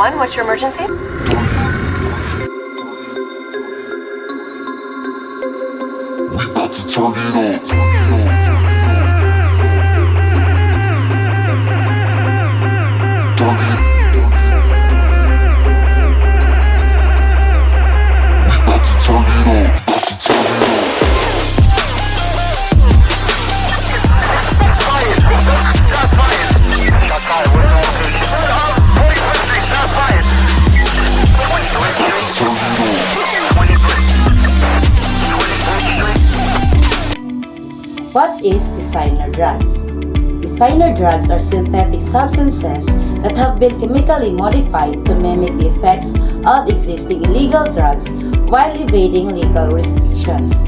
911, what's your emergency? We about to turn it on. What is designer drugs? Designer drugs are synthetic substances that have been chemically modified to mimic the effects of existing illegal drugs while evading legal restrictions.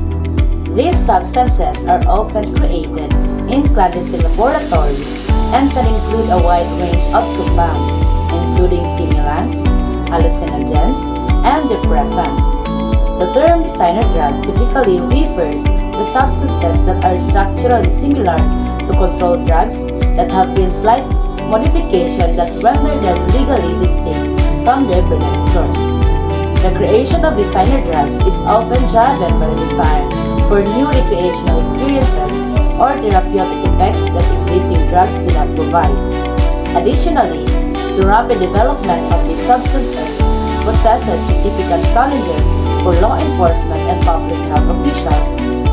These substances are often created in clandestine laboratories and can include a wide range of compounds, including stimulants, hallucinogens, and depressants. The term designer drug typically refers to substances that are structurally similar to controlled drugs that have been slight modifications that render them legally distinct from their predecessors. The creation of designer drugs is often driven by the desire for new recreational experiences or therapeutic effects that existing drugs do not provide. Additionally, the rapid development of these substances possesses significant challenges for law enforcement and public health officials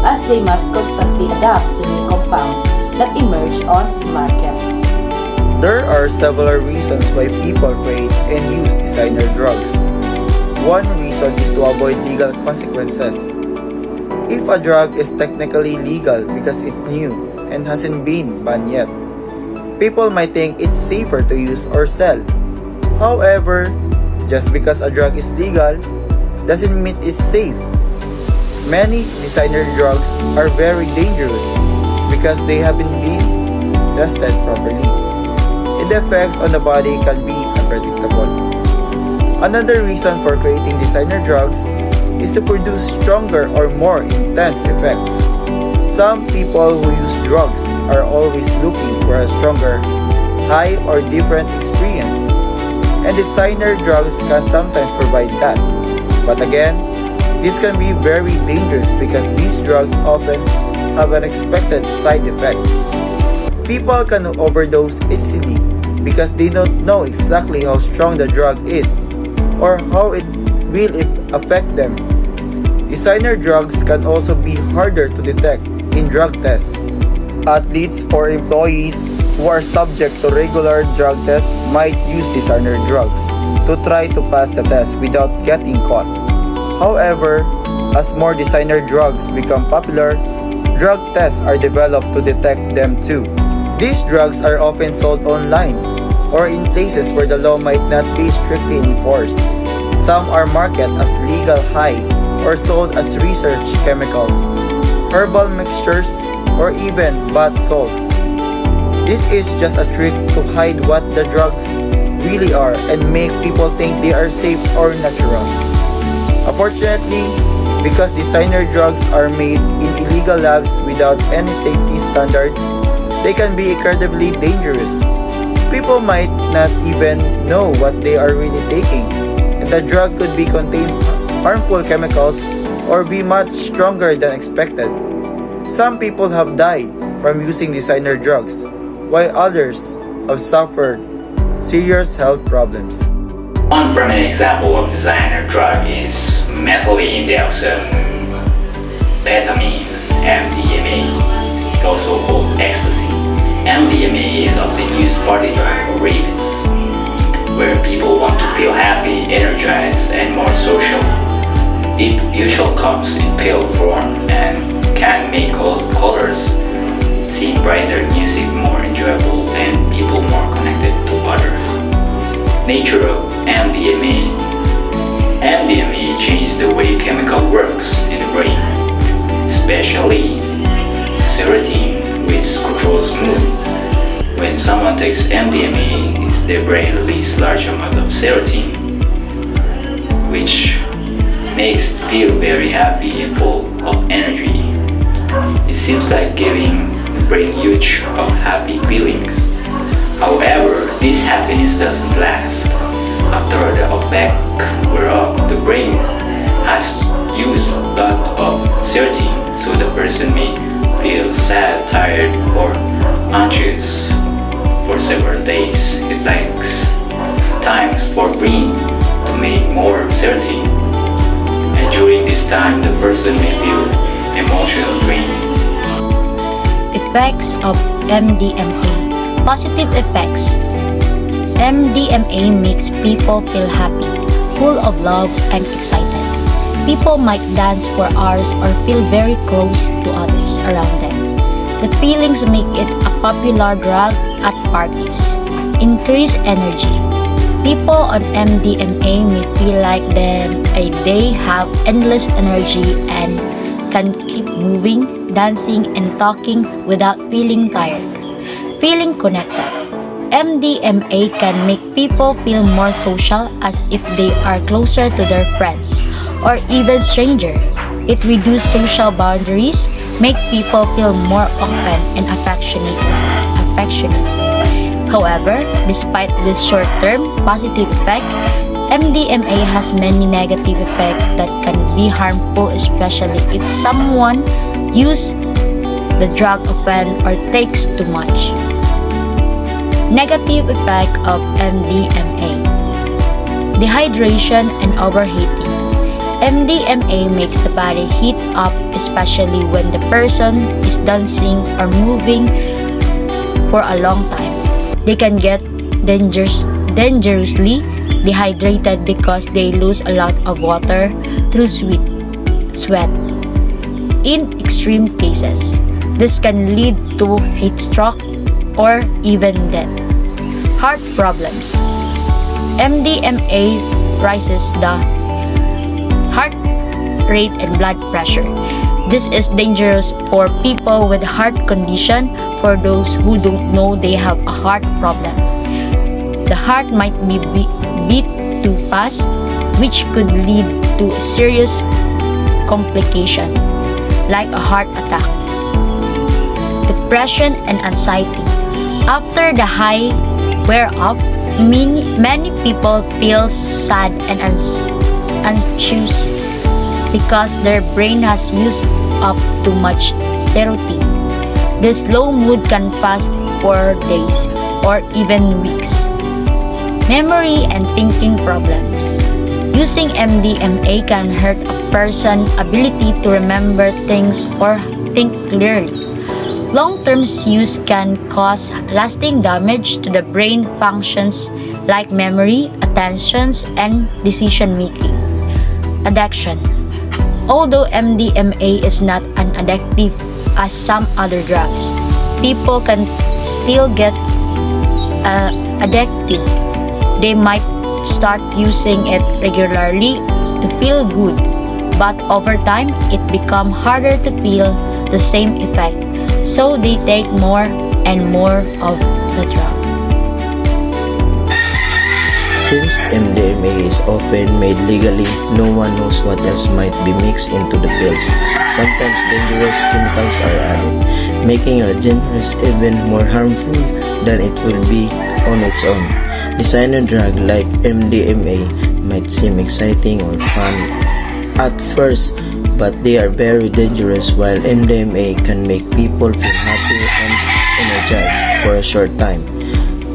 as they must constantly adapt to new compounds that emerge on the market. There are several reasons why people create and use designer drugs. One reason is to avoid legal consequences. If a drug is technically legal because it's new and hasn't been banned yet, people might think it's safer to use or sell. However, just because a drug is legal doesn't mean it's safe. Many designer drugs are very dangerous because they haven't been tested properly, and the effects on the body can be unpredictable. Another reason for creating designer drugs is to produce stronger or more intense effects. Some people who use drugs are always looking for a stronger, high or different experience, and designer drugs can sometimes provide that. But again, this can be very dangerous because these drugs often have unexpected side effects. People can overdose easily because they don't know exactly how strong the drug is or how it will affect them. Designer drugs can also be harder to detect in drug tests. Athletes or employees who are subject to regular drug tests might use designer drugs to try to pass the test without getting caught. However, as more designer drugs become popular, drug tests are developed to detect them too. These drugs are often sold online or in places where the law might not be strictly enforced. Some are marketed as legal high or sold as research chemicals, herbal mixtures, or even bath salts. This is just a trick to hide what the drugs really are and make people think they are safe or natural. Unfortunately, because designer drugs are made in illegal labs without any safety standards, they can be incredibly dangerous. People might not even know what they are really taking, and the drug could be contain harmful chemicals or be much stronger than expected. Some people have died from using designer drugs, while others have suffered serious health problems. One prominent example of designer drug is methamphetamine, MDMA, also called ecstasy. MDMA is often used party drug or raves, where people want to feel happy, energized, and more social. It usually comes in pill form and can make all colors seem brighter, music more enjoyable, and people more connected to other. Nature of MDMA. MDMA changes the way chemical works in the brain, especially serotonin, which controls mood. When someone takes MDMA, their brain releases large amount of serotonin, which makes it feel very happy and full of energy. It seems like giving the brain huge of happy feelings. However, this happiness doesn't last. After a effect whereof the brain has used a lot of serotonin, so the person may feel sad, tired, or anxious for several days. It takes times for brain to make more serotonin, and during this time the person may feel emotional drain. Effects of MDMA. Positive effects. MDMA makes people feel happy, full of love and excited. People might dance for hours or feel very close to others around them. The feelings make it a popular drug at parties. Increase energy. People on MDMA may feel like they have endless energy and can keep moving, dancing, and talking without feeling tired. Feeling connected. MDMA can make people feel more social, as if they are closer to their friends or even strangers. It reduces social boundaries, make people feel more open and affectionate. However, despite this short-term positive effect, MDMA has many negative effects that can be harmful, especially if someone uses the drug often or takes too much. Negative effect of MDMA. Dehydration and overheating. MDMA makes the body heat up, especially when the person is dancing or moving for a long time. They can get dangerously dehydrated because they lose a lot of water through sweat. In extreme cases, this can lead to heat stroke or even death. Heart problems. MDMA raises the heart rate and blood pressure. This is dangerous for people with heart condition. For those who don't know they have a heart problem, the heart might be beat too fast, which could lead to a serious complication like a heart attack. Depression and anxiety. After the high wear off, many people feel sad and anxious because their brain has used up too much serotonin. This low mood can pass for days or even weeks. Memory and thinking problems. Using MDMA can hurt a person's ability to remember things or think clearly. Long-term use can cause lasting damage to the brain functions like memory, attention, and decision-making. Addiction. Although MDMA is not an addictive as some other drugs, people can still get addicted. They might start using it regularly to feel good, but over time it becomes harder to feel the same effect, so they take more and more of the drug. Since MDMA is often made legally, no one knows what else might be mixed into the pills. Sometimes dangerous chemicals are added, making the dangerous even more harmful than it will be on its own. Designer drugs like MDMA might seem exciting or fun at first, but they are very dangerous. While MDMA can make people feel happy and energized for a short time,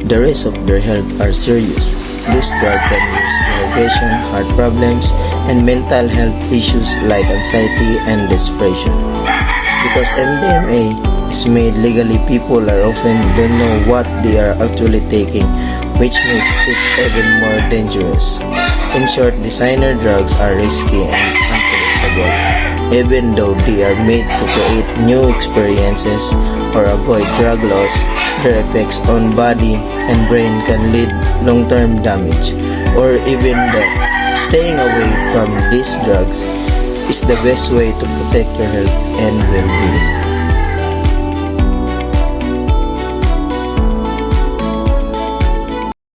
the rest of their health are serious. This drug can cause dehydration, heart problems, and mental health issues like anxiety and depression. Because MDMA is made legally, people are often don't know what they are actually taking, which makes it even more dangerous. In short, designer drugs are risky and unpredictable. Even though they are made to create new experiences or avoid drug loss, their effects on body and brain can lead long-term damage or even death. Staying away from these drugs is the best way to protect your health and well-being.